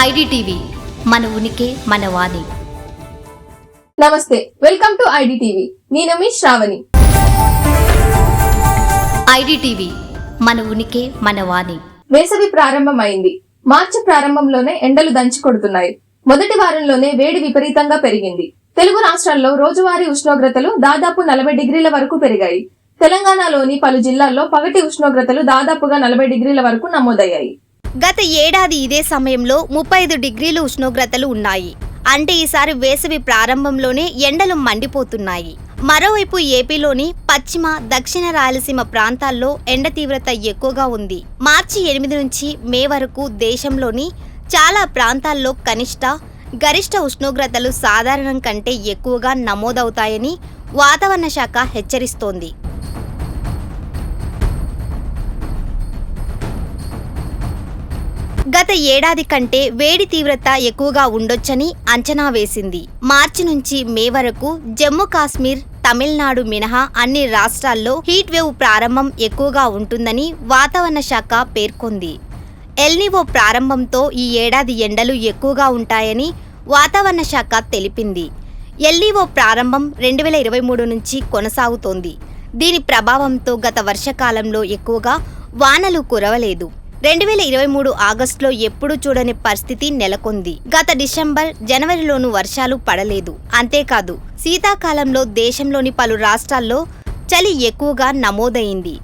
IDTV మన ఉనికి మన వాణి. నమస్తే, వెల్కమ్ టు ఐడిటీవీ. నేను మీ శ్రావణి. ఐడిటీవీ మన ఉనికి మన వాణి. వేసవి ప్రారంభమైంది. మార్చి ప్రారంభంలోనే ఎండలు దంచి కొడుతున్నాయి. మొదటి వారంలోనే వేడి విపరీతంగా పెరిగింది. తెలుగు రాష్ట్రాల్లో రోజువారీ ఉష్ణోగ్రతలు దాదాపు 40 డిగ్రీల వరకు పెరిగాయి. తెలంగాణలోని పలు జిల్లాల్లో పగటి ఉష్ణోగ్రతలు దాదాపుగా 40 డిగ్రీల వరకు నమోదయ్యాయి. గత ఏడాది ఇదే సమయంలో 35 డిగ్రీలు ఉష్ణోగ్రతలు ఉన్నాయి. అంటే ఈసారి వేసవి ప్రారంభంలోనే ఎండలు మండిపోతున్నాయి. మరోవైపు ఏపీలోని పశ్చిమ, దక్షిణ రాయలసీమ ప్రాంతాల్లో ఎండ తీవ్రత ఎక్కువగా ఉంది. మార్చి 8 నుంచి మే వరకు దేశంలోని చాలా ప్రాంతాల్లో కనిష్ట, గరిష్ట ఉష్ణోగ్రతలు సాధారణం కంటే ఎక్కువగా నమోదవుతాయని వాతావరణ శాఖ హెచ్చరిస్తోంది. గత ఏడాది కంటే వేడి తీవ్రత ఎక్కువగా ఉండొచ్చని అంచనా వేసింది. మార్చి నుంచి మే వరకు జమ్మూ కాశ్మీర్, తమిళనాడు మినహా అన్ని రాష్ట్రాల్లో హీట్ వేవ్ ప్రారంభం ఎక్కువగా ఉంటుందని వాతావరణ శాఖ పేర్కొంది. ఎల్నివో ప్రారంభంతో ఈ ఏడాది ఎండలు ఎక్కువగా ఉంటాయని వాతావరణ శాఖ తెలిపింది. ఎల్నివో ప్రారంభం 2023 నుంచి కొనసాగుతోంది. దీని ప్రభావంతో గత వర్షాకాలంలో ఎక్కువగా వానలు కురవలేదు. 2023 ఆగస్టులో ఎప్పుడూ చూడని పరిస్థితి నెలకొంది. గత డిసెంబర్, జనవరిలోనూ వర్షాలు పడలేదు. అంతేకాదు శీతాకాలంలో దేశంలోని పలు రాష్ట్రాల్లో చలి ఎక్కువగా నమోదైంది.